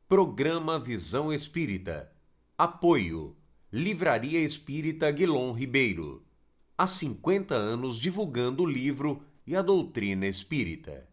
Programa Visão Espírita. Apoio. Livraria Espírita Guilom Ribeiro. Há 50 anos divulgando o livro e a doutrina espírita.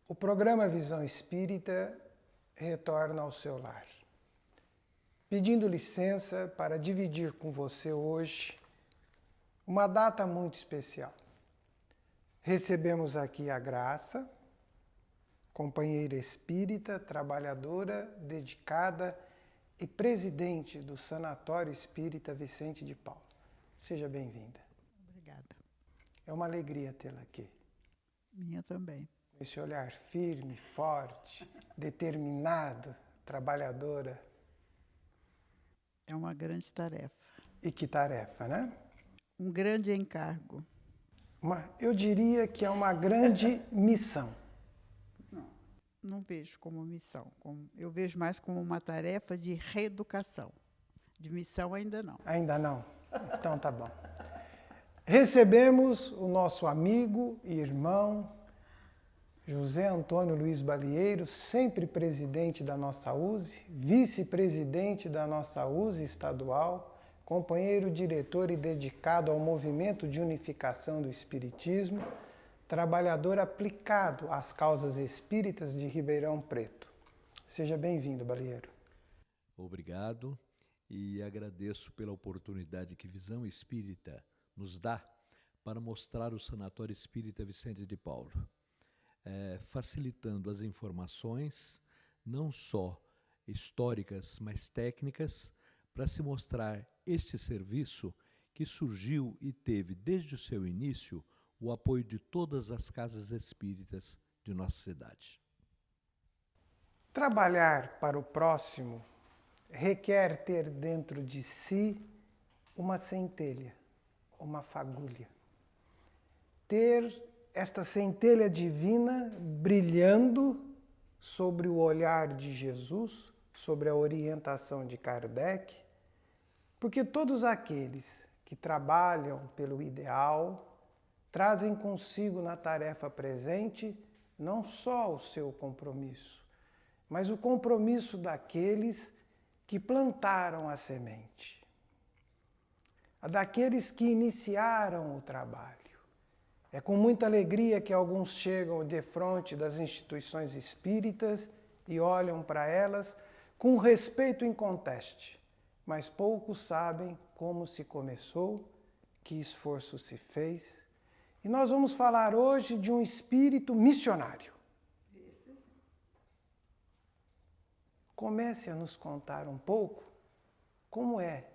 O programa Visão Espírita retorna ao seu lar, pedindo licença para dividir com você hoje uma data muito especial. Recebemos aqui a Graça, companheira espírita, trabalhadora, dedicada e presidente do Sanatório Espírita Vicente de Paulo. Seja bem-vinda. Obrigada. É uma alegria tê-la aqui. Minha também. Esse olhar firme, forte, determinado, trabalhadora. É uma grande tarefa. E que tarefa, né? Um grande encargo. Eu diria que é uma grande missão. Não vejo como missão. Eu vejo mais como uma tarefa de reeducação. De missão ainda não. Ainda não? Então tá bom. Recebemos o nosso amigo e irmão, José Antônio Luiz Balieiro, sempre presidente da nossa USE, vice-presidente da nossa USE estadual, companheiro diretor e dedicado ao movimento de unificação do Espiritismo, trabalhador aplicado às causas espíritas de Ribeirão Preto. Seja bem-vindo, Balieiro. Obrigado e agradeço pela oportunidade que Visão Espírita nos dá para mostrar o Sanatório Espírita Vicente de Paulo. Facilitando as informações, não só históricas, mas técnicas, para se mostrar este serviço que surgiu e teve, desde o seu início, o apoio de todas as casas espíritas de nossa cidade. Trabalhar para o próximo requer ter dentro de si uma centelha, uma fagulha. Ter esta centelha divina brilhando sobre o olhar de Jesus, sobre a orientação de Kardec, porque todos aqueles que trabalham pelo ideal trazem consigo na tarefa presente não só o seu compromisso, mas o compromisso daqueles que plantaram a semente, a daqueles que iniciaram o trabalho. É com muita alegria que alguns chegam defronte das instituições espíritas e olham para elas com respeito inconteste, mas poucos sabem como se começou, que esforço se fez. E nós vamos falar hoje de um espírito missionário. Comece a nos contar um pouco como é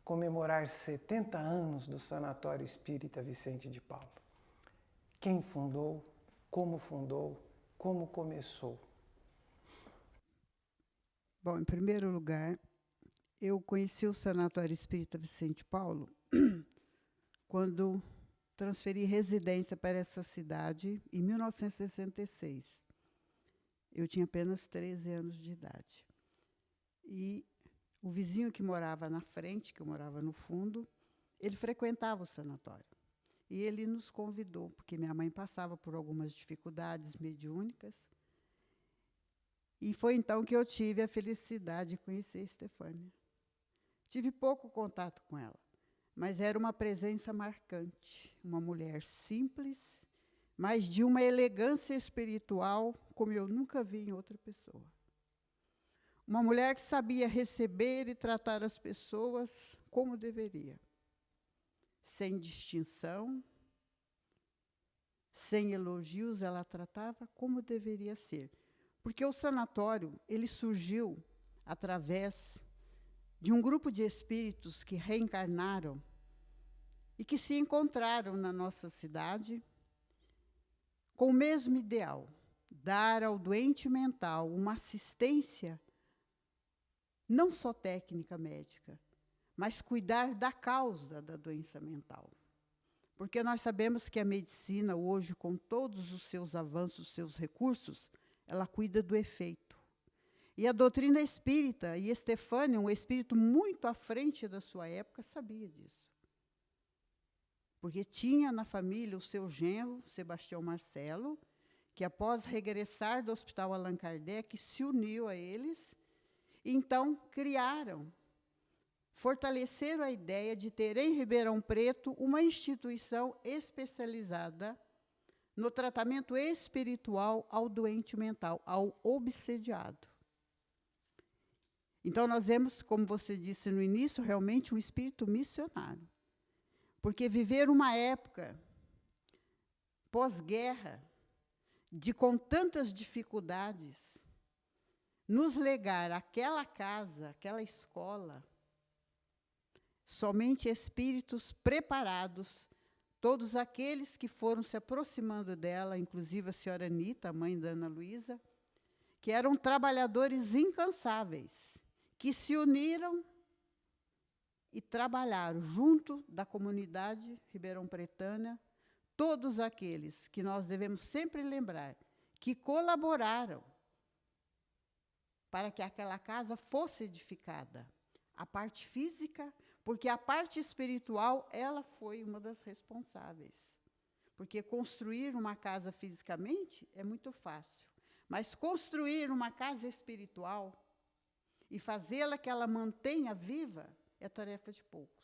comemorar 70 anos do Sanatório Espírita Vicente de Paulo. Quem fundou, como começou? Bom, em primeiro lugar, eu conheci o Sanatório Espírita Vicente de Paulo quando transferi residência para essa cidade em 1966. Eu tinha apenas 13 anos de idade. E o vizinho que morava na frente, que eu morava no fundo, ele frequentava o sanatório. E ele nos convidou, porque minha mãe passava por algumas dificuldades mediúnicas. E foi então que eu tive a felicidade de conhecer Estefânia. Tive pouco contato com ela, mas era uma presença marcante. Uma mulher simples, mas de uma elegância espiritual como eu nunca vi em outra pessoa. Uma mulher que sabia receber e tratar as pessoas como deveria. Sem distinção, sem elogios, ela tratava como deveria ser. Porque o sanatório, ele surgiu através de um grupo de espíritos que reencarnaram e que se encontraram na nossa cidade com o mesmo ideal, dar ao doente mental uma assistência, não só técnica médica, mas cuidar da causa da doença mental. Porque nós sabemos que a medicina hoje, com todos os seus avanços, seus recursos, ela cuida do efeito. E a doutrina espírita, e Estefânia, um espírito muito à frente da sua época, sabia disso. Porque tinha na família o seu genro, Sebastião Marcelo, que após regressar do Hospital Allan Kardec, se uniu a eles, e então fortaleceram a ideia de ter em Ribeirão Preto uma instituição especializada no tratamento espiritual ao doente mental, ao obsediado. Então, nós vemos, como você disse no início, realmente um espírito missionário. Porque viver uma época pós-guerra, com tantas dificuldades, nos legar aquela casa, aquela escola, somente espíritos preparados, todos aqueles que foram se aproximando dela, inclusive a senhora Anita, a mãe da Ana Luísa, que eram trabalhadores incansáveis, que se uniram e trabalharam junto da comunidade ribeirão-pretana, todos aqueles que nós devemos sempre lembrar, que colaboraram para que aquela casa fosse edificada. A parte física, porque a parte espiritual, ela foi uma das responsáveis. Porque construir uma casa fisicamente é muito fácil, mas construir uma casa espiritual e fazê-la que ela mantenha viva é tarefa de poucos.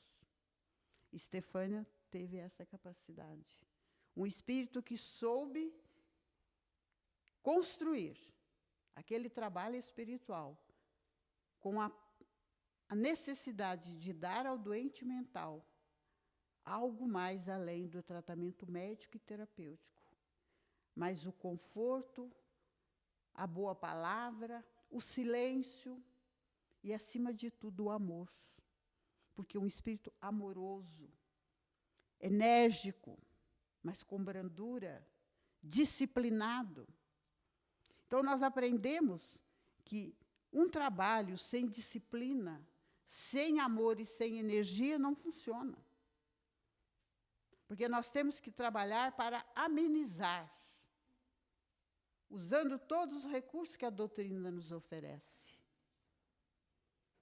Estefânia teve essa capacidade. Um espírito que soube construir aquele trabalho espiritual com a necessidade de dar ao doente mental algo mais além do tratamento médico e terapêutico, mas o conforto, a boa palavra, o silêncio e, acima de tudo, o amor. Porque um espírito amoroso, enérgico, mas com brandura, disciplinado. Então, nós aprendemos que um trabalho sem disciplina, sem amor e sem energia, não funciona. Porque nós temos que trabalhar para amenizar, usando todos os recursos que a doutrina nos oferece.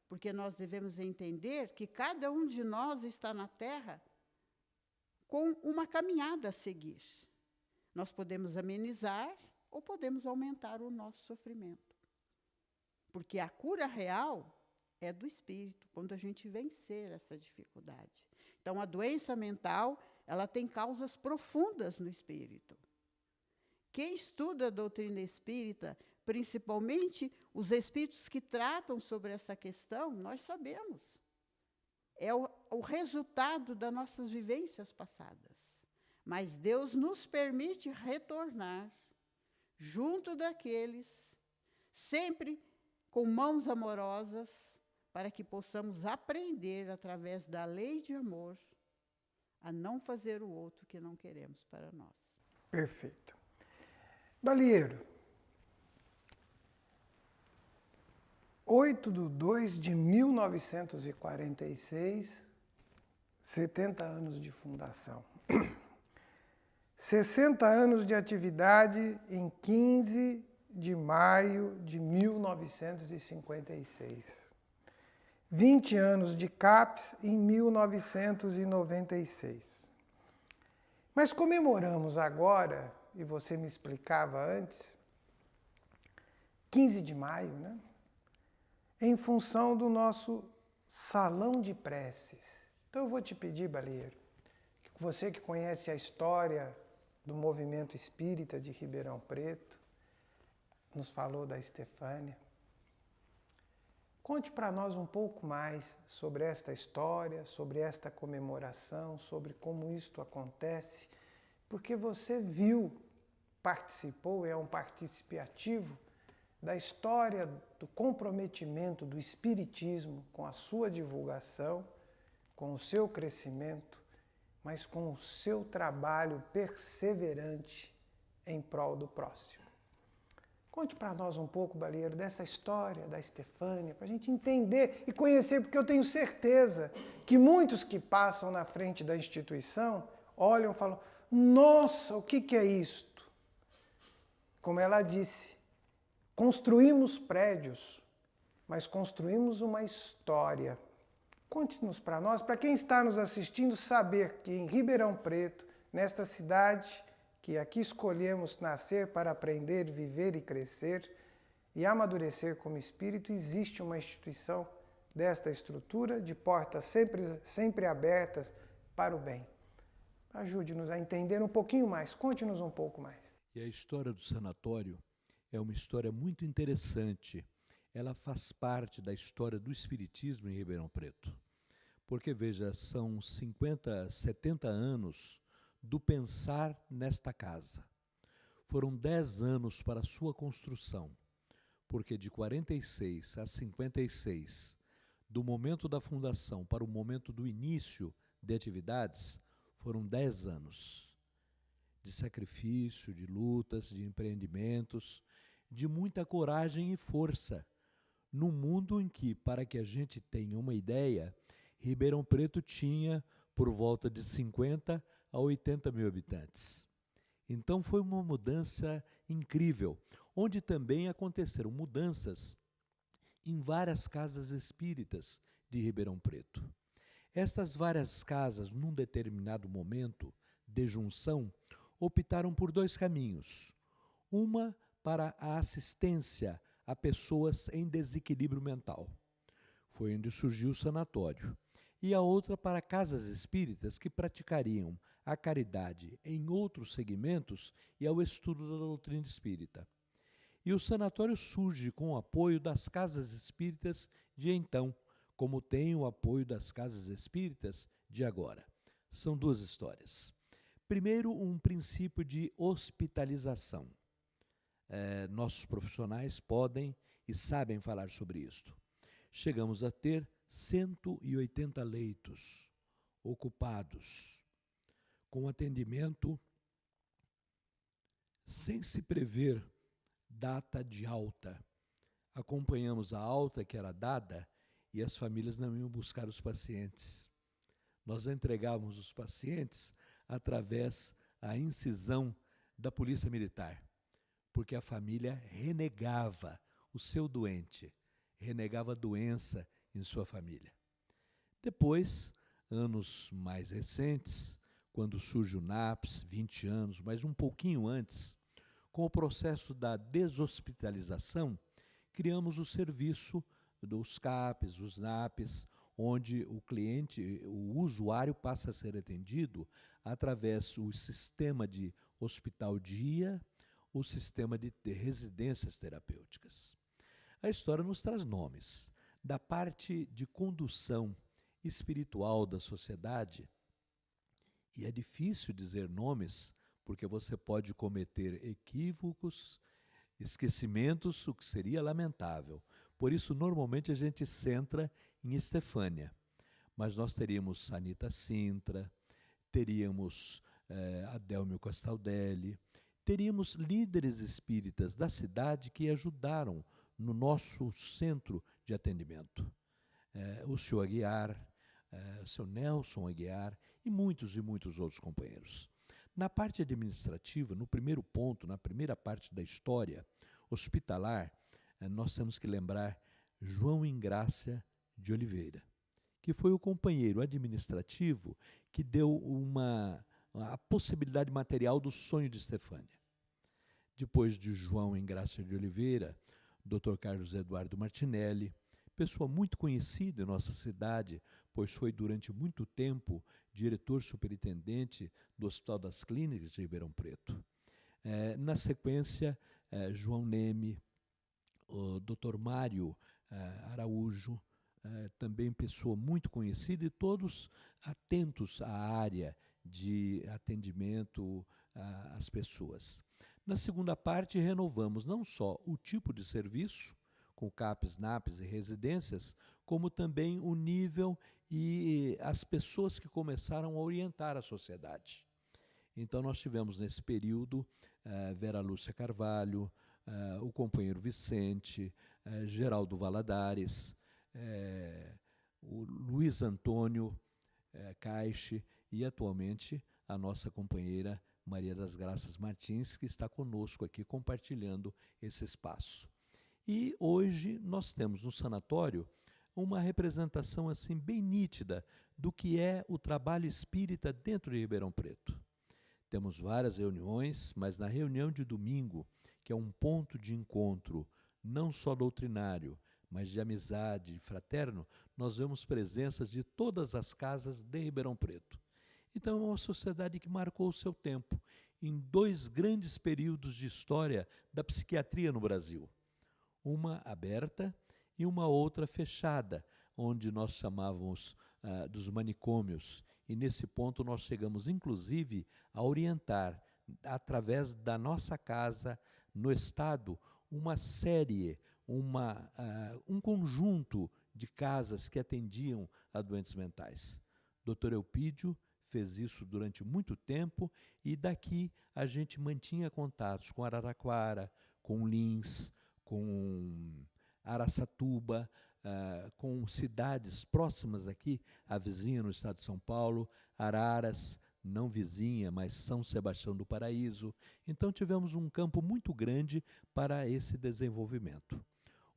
Porque nós devemos entender que cada um de nós está na Terra com uma caminhada a seguir. Nós podemos amenizar ou podemos aumentar o nosso sofrimento. Porque a cura real é do espírito, quando a gente vencer essa dificuldade. Então, a doença mental, ela tem causas profundas no espírito. Quem estuda a doutrina espírita, principalmente os espíritos que tratam sobre essa questão, nós sabemos. É o resultado das nossas vivências passadas. Mas Deus nos permite retornar junto daqueles, sempre com mãos amorosas, para que possamos aprender, através da lei de amor, a não fazer o outro que não queremos para nós. Perfeito. Balieiro, 8/2/1946, 70 anos de fundação. 60 anos de atividade em 15 de maio de 1956. 20 anos de CAPS em 1996. Mas comemoramos agora, e você me explicava antes, 15 de maio, né? Em função do nosso salão de preces. Então eu vou te pedir, Balieiro, que você que conhece a história do movimento espírita de Ribeirão Preto, nos falou da Estefânia, conte para nós um pouco mais sobre esta história, sobre esta comemoração, sobre como isto acontece, porque você viu, participou, é um participativo da história do comprometimento do espiritismo com a sua divulgação, com o seu crescimento, mas com o seu trabalho perseverante em prol do próximo. Conte para nós um pouco, Balieiro, dessa história da Estefânia, para a gente entender e conhecer, porque eu tenho certeza que muitos que passam na frente da instituição olham e falam: nossa, o que é isto? Como ela disse, construímos prédios, mas construímos uma história. Conte-nos para nós, para quem está nos assistindo, saber que em Ribeirão Preto, nesta cidade que aqui escolhemos nascer para aprender, viver e crescer e amadurecer como espírito, existe uma instituição desta estrutura, de portas sempre abertas para o bem. Ajude-nos a entender um pouquinho mais, conte-nos um pouco mais. E a história do sanatório é uma história muito interessante. Ela faz parte da história do espiritismo em Ribeirão Preto. Porque, veja, são 50, 70 anos do pensar nesta casa. Foram 10 anos para a sua construção, porque de 46 a 56, do momento da fundação para o momento do início de atividades, foram 10 anos de sacrifício, de lutas, de empreendimentos, de muita coragem e força, num mundo em que, para que a gente tenha uma ideia, Ribeirão Preto tinha por volta de 50 a 80 mil habitantes. Então foi uma mudança incrível, onde também aconteceram mudanças em várias casas espíritas de Ribeirão Preto. Estas várias casas, num determinado momento de junção, optaram por dois caminhos. Uma para a assistência a pessoas em desequilíbrio mental. Foi onde surgiu o sanatório. E a outra para casas espíritas que praticariam a caridade em outros segmentos e ao estudo da doutrina espírita. E o sanatório surge com o apoio das casas espíritas de então, como tem o apoio das casas espíritas de agora. São duas histórias. Primeiro, um princípio de hospitalização. Nossos profissionais podem e sabem falar sobre isto. Chegamos a ter 180 leitos ocupados, com atendimento sem se prever data de alta. Acompanhamos a alta que era dada e as famílias não iam buscar os pacientes. Nós entregávamos os pacientes através da incisão da Polícia Militar, porque a família renegava o seu doente, renegava a doença em sua família. Depois, anos mais recentes, quando surge o NAPS, 20 anos, mas um pouquinho antes, com o processo da deshospitalização, criamos o serviço dos CAPs, os NAPs, onde o cliente, o usuário passa a ser atendido através do sistema de hospital-dia, o sistema de residências terapêuticas. A história nos traz nomes. Da parte de condução espiritual da sociedade, e é difícil dizer nomes, porque você pode cometer equívocos, esquecimentos, o que seria lamentável. Por isso, normalmente, a gente centra em Estefânia. Mas nós teríamos Sanita Sintra, teríamos Adélmio Castaldelli, teríamos líderes espíritas da cidade que ajudaram no nosso centro de atendimento. O senhor Aguiar, o senhor Nelson Aguiar e muitos outros companheiros. Na parte administrativa, no primeiro ponto, na primeira parte da história hospitalar, nós temos que lembrar João Ingrácia de Oliveira, que foi o companheiro administrativo que deu a possibilidade material do sonho de Estefânia. Depois de João Ingrácia de Oliveira, Dr. Carlos Eduardo Martinelli, pessoa muito conhecida em nossa cidade, pois foi durante muito tempo diretor superintendente do Hospital das Clínicas de Ribeirão Preto. Na sequência, João Neme, o Dr. Mário Araújo, também pessoa muito conhecida e todos atentos à área de atendimento às pessoas. Na segunda parte, renovamos não só o tipo de serviço, com CAPs, NAPs e residências, como também o nível e as pessoas que começaram a orientar a sociedade. Então, nós tivemos nesse período Vera Lúcia Carvalho, o companheiro Vicente, Geraldo Valadares, o Luiz Antônio Caixe e, atualmente, a nossa companheira Maria das Graças Martins, que está conosco aqui compartilhando esse espaço. E hoje nós temos no sanatório uma representação assim bem nítida do que é o trabalho espírita dentro de Ribeirão Preto. Temos várias reuniões, mas na reunião de domingo, que é um ponto de encontro não só doutrinário, mas de amizade, fraterno, nós vemos presenças de todas as casas de Ribeirão Preto. Então, é uma sociedade que marcou o seu tempo em 2 grandes períodos de história da psiquiatria no Brasil. Uma aberta e uma outra fechada, onde nós chamávamos dos manicômios. E nesse ponto nós chegamos, inclusive, a orientar, através da nossa casa, no Estado, uma série, um conjunto de casas que atendiam a doentes mentais. Dr. Eupídio fez isso durante muito tempo e daqui a gente mantinha contatos com Araraquara, com Lins, com Araçatuba, com cidades próximas aqui, a vizinha no estado de São Paulo, Araras, não vizinha, mas São Sebastião do Paraíso. Então tivemos um campo muito grande para esse desenvolvimento.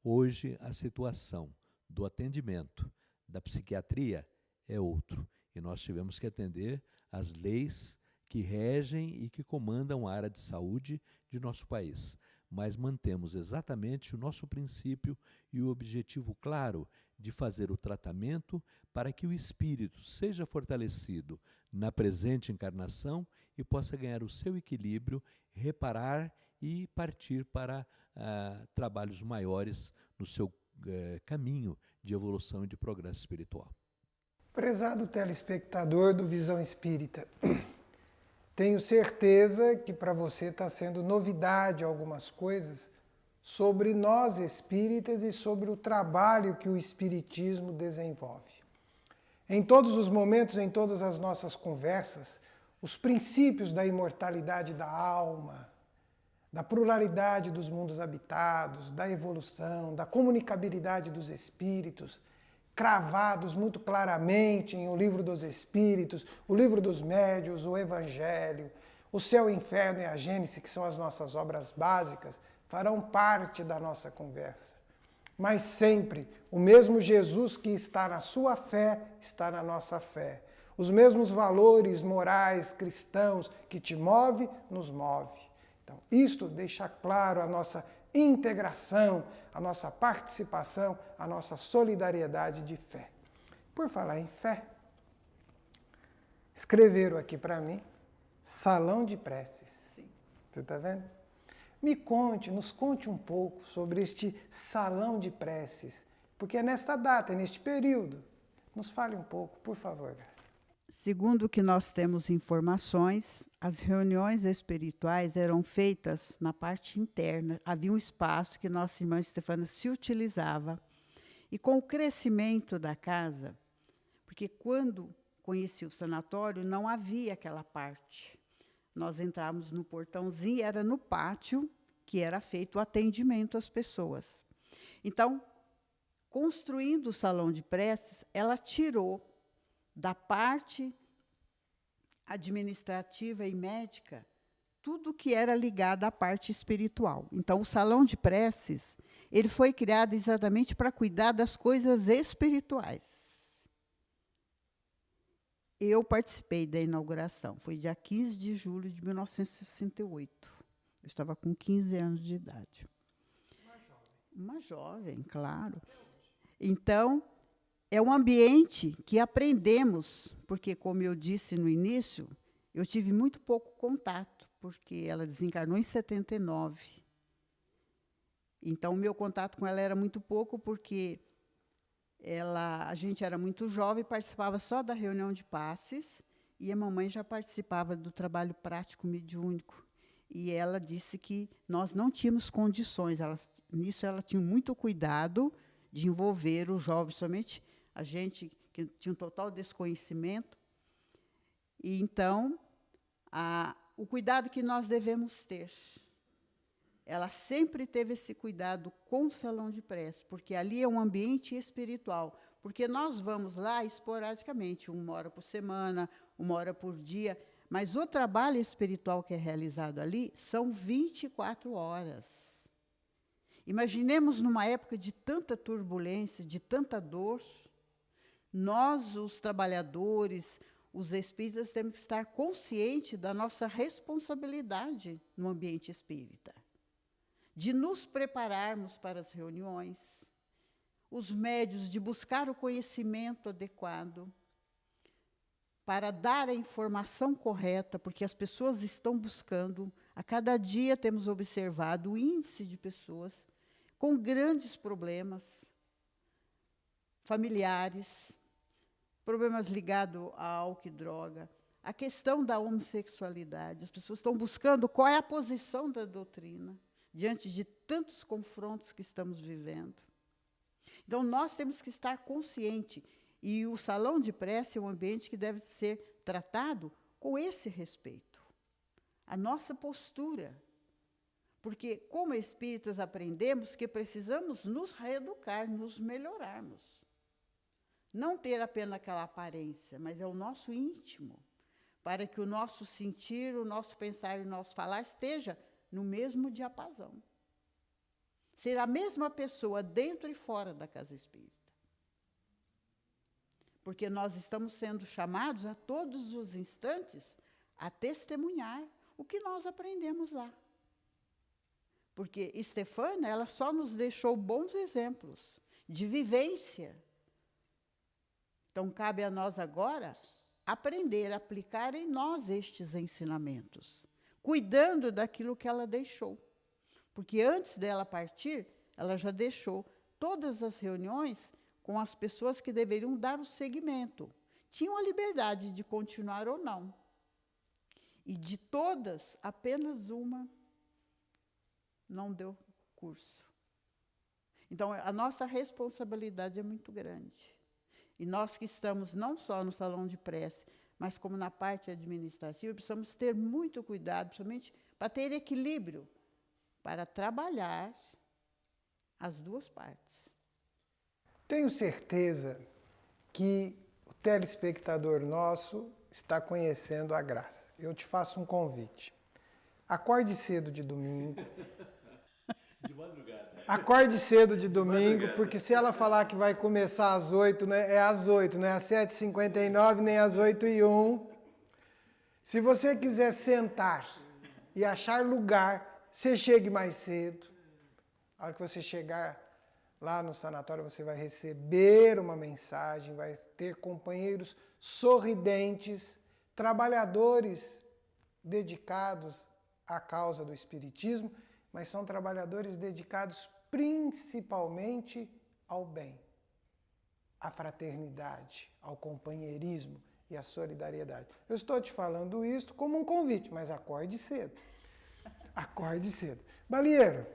Hoje a situação do atendimento da psiquiatria é outro, e nós tivemos que atender às leis que regem e que comandam a área de saúde de nosso país. Mas mantemos exatamente o nosso princípio e o objetivo claro de fazer o tratamento para que o espírito seja fortalecido na presente encarnação e possa ganhar o seu equilíbrio, reparar e partir para trabalhos maiores no seu caminho de evolução e de progresso espiritual. Prezado telespectador do Visão Espírita, tenho certeza que para você está sendo novidade algumas coisas sobre nós espíritas e sobre o trabalho que o Espiritismo desenvolve. Em todos os momentos, em todas as nossas conversas, os princípios da imortalidade da alma, da pluralidade dos mundos habitados, da evolução, da comunicabilidade dos espíritos, cravados muito claramente em O Livro dos Espíritos, O Livro dos Médiuns, o Evangelho, o Céu, o Inferno e a Gênese, que são as nossas obras básicas, farão parte da nossa conversa. Mas sempre, o mesmo Jesus que está na sua fé, está na nossa fé. Os mesmos valores morais cristãos que te move, nos move. Então, isto deixa claro a nossa integração, a nossa participação, a nossa solidariedade de fé. Por falar em fé, escreveram aqui para mim, salão de preces. Você está vendo? Nos conte um pouco sobre este salão de preces, porque é nesta data, é neste período. Nos fale um pouco, por favor. Segundo o que nós temos informações, as reuniões espirituais eram feitas na parte interna. Havia um espaço que nossa irmã Estefânia se utilizava. E com o crescimento da casa, porque quando conheci o sanatório, não havia aquela parte. Nós entrávamos no portãozinho, era no pátio que era feito o atendimento às pessoas. Então, construindo o salão de preces, ela tirou da parte administrativa e médica tudo que era ligado à parte espiritual. Então, o salão de preces, ele foi criado exatamente para cuidar das coisas espirituais. Eu participei da inauguração, foi dia 15 de julho de 1968. Eu estava com 15 anos de idade. Uma jovem, claro. Então, é um ambiente que aprendemos, porque, como eu disse no início, eu tive muito pouco contato, porque ela desencarnou em 79. Então, o meu contato com ela era muito pouco, porque a gente era muito jovem, participava só da reunião de passes, e a mamãe já participava do trabalho prático mediúnico. E ela disse que nós não tínhamos condições. Nisso, ela tinha muito cuidado de envolver os jovens, somente a gente que tinha um total desconhecimento. E, então, o cuidado que nós devemos ter ela sempre teve esse cuidado com o salão de prece, porque ali é um ambiente espiritual. Porque nós vamos lá esporadicamente, 1 hora por semana, 1 hora por dia, mas o trabalho espiritual que é realizado ali são 24 horas. Imaginemos numa época de tanta turbulência, de tanta dor, nós, os trabalhadores, os espíritas, temos que estar conscientes da nossa responsabilidade no ambiente espírita, de nos prepararmos para as reuniões, os médios de buscar o conhecimento adequado, para dar a informação correta, porque as pessoas estão buscando. A cada dia temos observado o índice de pessoas com grandes problemas familiares, problemas ligados a álcool e droga, a questão da homossexualidade. As pessoas estão buscando qual é a posição da doutrina diante de tantos confrontos que estamos vivendo. Então, nós temos que estar conscientes. E o salão de prece é um ambiente que deve ser tratado com esse respeito. A nossa postura. Porque, como espíritas, aprendemos que precisamos nos reeducar, nos melhorarmos. Não ter apenas aquela aparência, mas é o nosso íntimo, para que o nosso sentir, o nosso pensar e o nosso falar esteja no mesmo diapasão. Ser a mesma pessoa dentro e fora da casa espírita. Porque nós estamos sendo chamados a todos os instantes a testemunhar o que nós aprendemos lá. Porque Stefânia, ela só nos deixou bons exemplos de vivência. Então, cabe a nós agora aprender, aplicar em nós estes ensinamentos, cuidando daquilo que ela deixou. Porque antes dela partir, ela já deixou todas as reuniões com as pessoas que deveriam dar o seguimento. Tinham a liberdade de continuar ou não. E de todas, apenas uma não deu curso. Então, a nossa responsabilidade é muito grande. E nós que estamos não só no salão de prece, mas como na parte administrativa, precisamos ter muito cuidado, principalmente para ter equilíbrio, para trabalhar as duas partes. Tenho certeza que o telespectador nosso está conhecendo a graça. Eu te faço um convite. Acorde cedo de domingo. De madrugada. Acorde cedo de domingo, porque se ela falar que vai começar às 8, né, é às 8, não é às 7h59, nem às 8h01. Se você quiser sentar e achar lugar, você chegue mais cedo. A hora que você chegar lá no sanatório, você vai receber uma mensagem, vai ter companheiros sorridentes, trabalhadores dedicados à causa do espiritismo, mas são trabalhadores dedicados principalmente ao bem, à fraternidade, ao companheirismo e à solidariedade. Eu estou te falando isso como um convite, mas acorde cedo. Acorde cedo. Balieiro.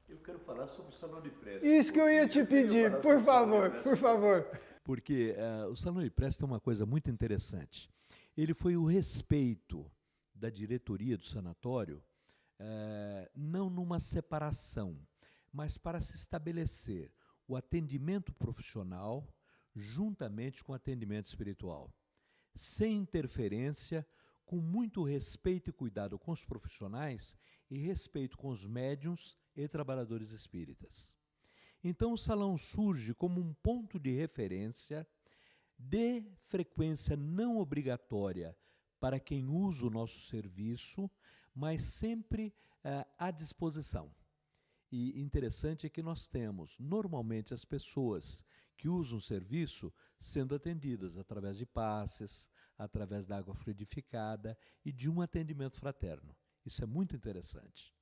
Eu quero falar sobre o salão de prece. Isso que eu ia te pedir, por favor, por favor. Porque o salão de prece tem uma coisa muito interessante. Ele foi o respeito da diretoria do sanatório, não numa separação, mas para se estabelecer o atendimento profissional juntamente com o atendimento espiritual, sem interferência, com muito respeito e cuidado com os profissionais e respeito com os médiuns e trabalhadores espíritas. Então o salão surge como um ponto de referência de frequência não obrigatória para quem usa o nosso serviço, mas sempre à disposição. E interessante é que nós temos, normalmente, as pessoas que usam o serviço sendo atendidas através de passes, através da água fluidificada e de um atendimento fraterno. Isso é muito interessante.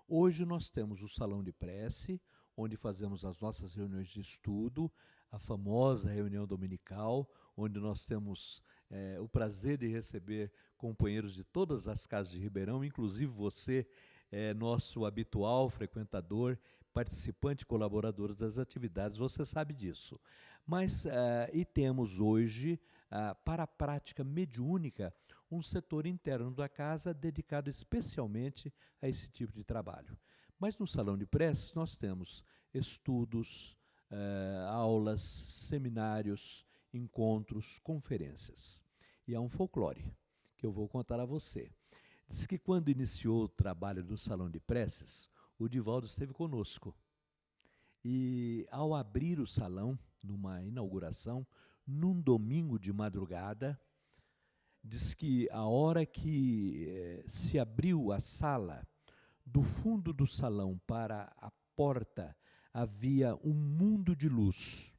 Hoje nós temos o salão de prece, onde fazemos as nossas reuniões de estudo, a famosa reunião dominical, onde nós temos o prazer de receber companheiros de todas as casas de Ribeirão, inclusive você, nosso habitual frequentador, participante e colaborador das atividades, você sabe disso. Mas, e temos hoje, para a prática mediúnica, um setor interno da casa dedicado especialmente a esse tipo de trabalho. Mas no salão de preces nós temos estudos, aulas, seminários, encontros, conferências. E há um folclore que eu vou contar a você. Diz que quando iniciou o trabalho do salão de preces, o Divaldo esteve conosco. E ao abrir o salão, numa inauguração, num domingo de madrugada, diz que a hora que se abriu a sala, do fundo do salão para a porta havia um mundo de luz,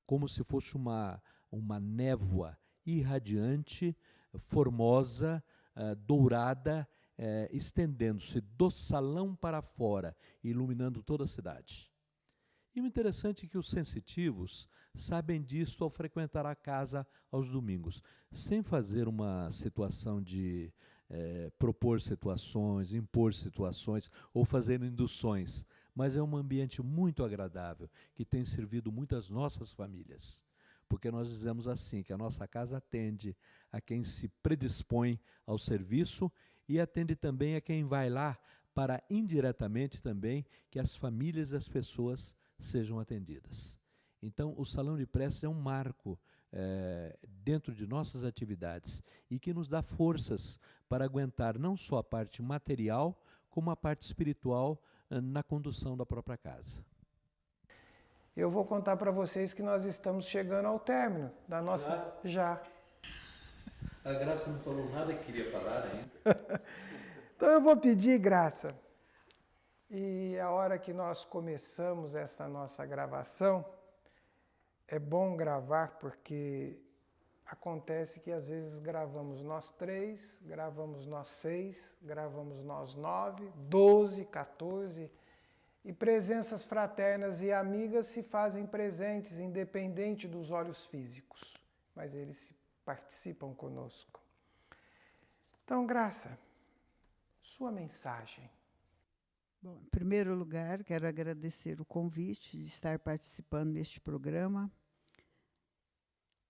como se fosse uma névoa irradiante, formosa, dourada, estendendo-se do salão para fora, iluminando toda a cidade. E o interessante é que os sensitivos sabem disso ao frequentar a casa aos domingos, sem fazer uma situação de propor situações, impor situações ou fazer induções, mas é um ambiente muito agradável, que tem servido muito às nossas famílias. Porque nós dizemos assim, que a nossa casa atende a quem se predispõe ao serviço e atende também a quem vai lá para, indiretamente também, que as famílias e as pessoas sejam atendidas. Então, o Salão de Preces é um marco dentro de nossas atividades e que nos dá forças para aguentar não só a parte material, como a parte espiritual na condução da própria casa. Eu vou contar para vocês que nós estamos chegando ao término da nossa... Já. A Graça não falou nada que queria falar ainda. Então eu vou pedir, Graça, e a hora que nós começamos essa nossa gravação, é bom gravar porque acontece que às vezes gravamos nós 3, gravamos nós 6, gravamos nós 9, 12, 14, e presenças fraternas e amigas se fazem presentes, independente dos olhos físicos, mas eles participam conosco. Então, Graça, sua mensagem. Bom, em primeiro lugar, quero agradecer o convite de estar participando deste programa.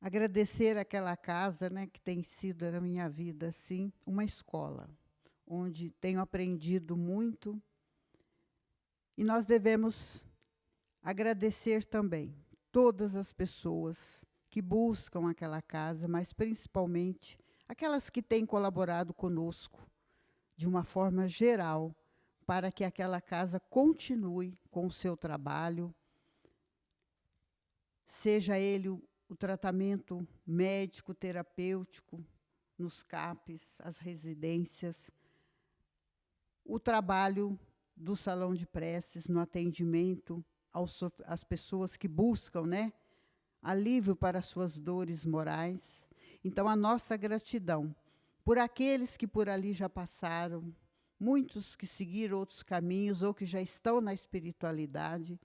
Agradecer aquela casa, né, que tem sido na minha vida assim, uma escola, onde tenho aprendido muito. E nós devemos agradecer também todas as pessoas que buscam aquela casa, mas principalmente aquelas que têm colaborado conosco de uma forma geral, para que aquela casa continue com o seu trabalho, seja ele o tratamento médico, terapêutico, nos CAPs, as residências, o trabalho do salão de preces, no atendimento às pessoas que buscam, né, alívio para suas dores morais. Então, a nossa gratidão por aqueles que por ali já passaram, muitos que seguiram outros caminhos ou que já estão na espiritualidade,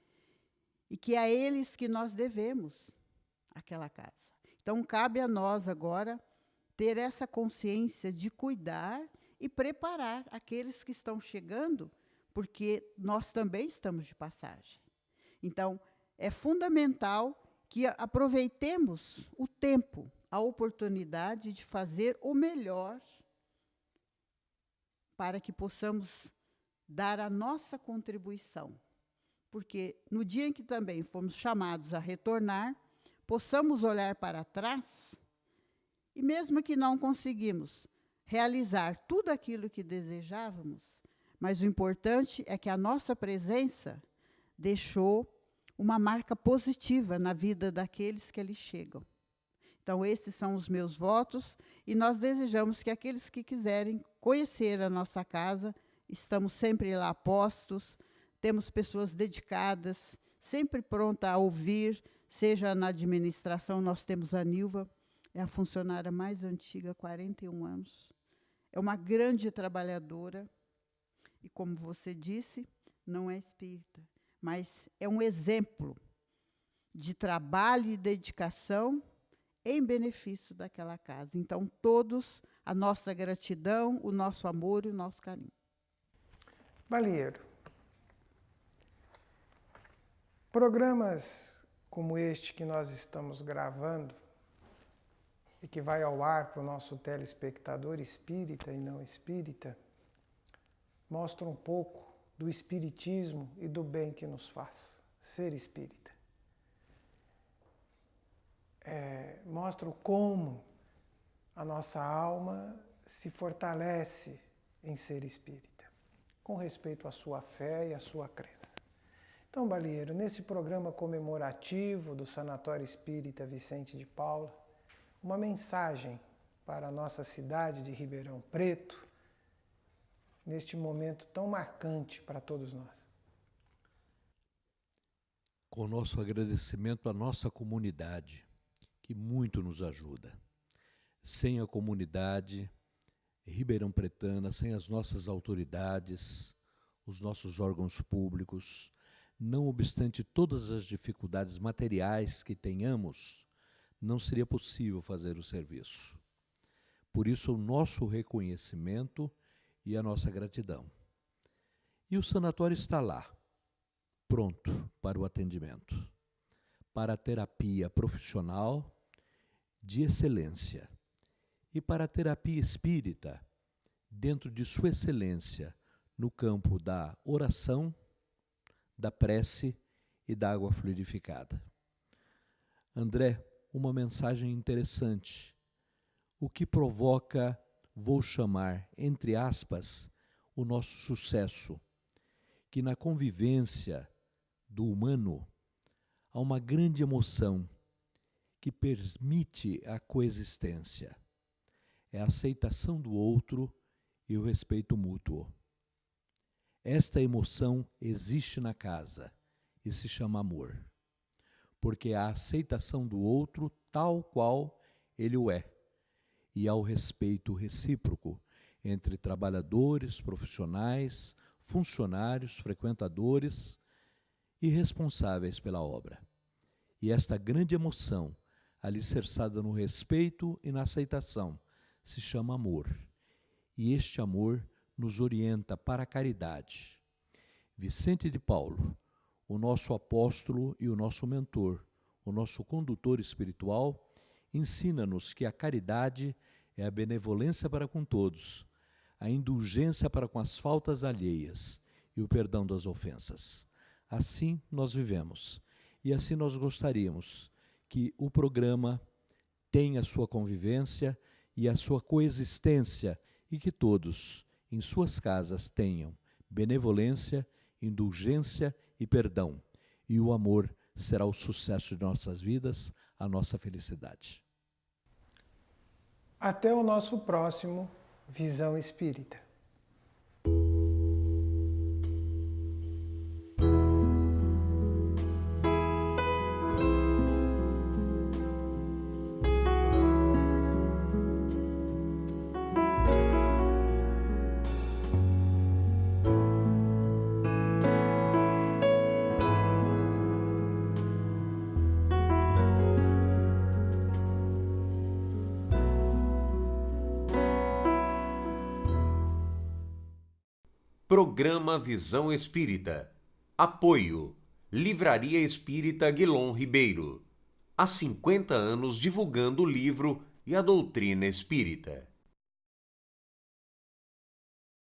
e que é a eles que nós devemos aquela casa. Então, cabe a nós agora ter essa consciência de cuidar e preparar aqueles que estão chegando, porque nós também estamos de passagem. Então, é fundamental que aproveitemos o tempo, a oportunidade de fazer o melhor para que possamos dar a nossa contribuição. Porque no dia em que também fomos chamados a retornar, possamos olhar para trás e mesmo que não conseguimos realizar tudo aquilo que desejávamos, mas o importante é que a nossa presença deixou uma marca positiva na vida daqueles que ali chegam. Então, esses são os meus votos, e nós desejamos que aqueles que quiserem conhecer a nossa casa, estamos sempre lá postos, temos pessoas dedicadas, sempre pronta a ouvir, seja na administração, nós temos a Nilva, é a funcionária mais antiga, 41 anos. É uma grande trabalhadora, e como você disse, não é espírita, mas é um exemplo de trabalho e dedicação em benefício daquela casa. Então, todos, a nossa gratidão, o nosso amor e o nosso carinho. Balieiro, programas como este que nós estamos gravando e que vai ao ar para o nosso telespectador espírita e não espírita, mostra um pouco do espiritismo e do bem que nos faz ser espírita. Mostra como a nossa alma se fortalece em ser espírita, com respeito à sua fé e à sua crença. Então, Balieiro, nesse programa comemorativo do Sanatório Espírita Vicente de Paula, uma mensagem para a nossa cidade de Ribeirão Preto, neste momento tão marcante para todos nós. Com nosso agradecimento à nossa comunidade, que muito nos ajuda. Sem a comunidade ribeirão pretana, sem as nossas autoridades, os nossos órgãos públicos, não obstante todas as dificuldades materiais que tenhamos, não seria possível fazer o serviço. Por isso, o nosso reconhecimento e a nossa gratidão. E o sanatório está lá, pronto para o atendimento, para a terapia profissional de excelência e para a terapia espírita, dentro de sua excelência, no campo da oração, da prece e da água fluidificada. André, uma mensagem interessante, o que provoca, vou chamar, entre aspas, o nosso sucesso, que na convivência do humano há uma grande emoção que permite a coexistência. É a aceitação do outro e o respeito mútuo. Esta emoção existe na casa e se chama amor, porque há a aceitação do outro tal qual ele o é, e há o respeito recíproco entre trabalhadores, profissionais, funcionários, frequentadores e responsáveis pela obra. E esta grande emoção, alicerçada no respeito e na aceitação, se chama amor. E este amor nos orienta para a caridade. Vicente de Paulo, o nosso apóstolo e o nosso mentor, o nosso condutor espiritual, ensina-nos que a caridade é a benevolência para com todos, a indulgência para com as faltas alheias e o perdão das ofensas. Assim nós vivemos e assim nós gostaríamos que o programa tenha a sua convivência e a sua coexistência e que todos, em suas casas, tenham benevolência, indulgência e perdão. E o amor será o sucesso de nossas vidas, a nossa felicidade. Até o nosso próximo Visão Espírita. Programa Visão Espírita. Apoio. Livraria Espírita Guilom Ribeiro. Há 50 anos divulgando o livro e a doutrina espírita.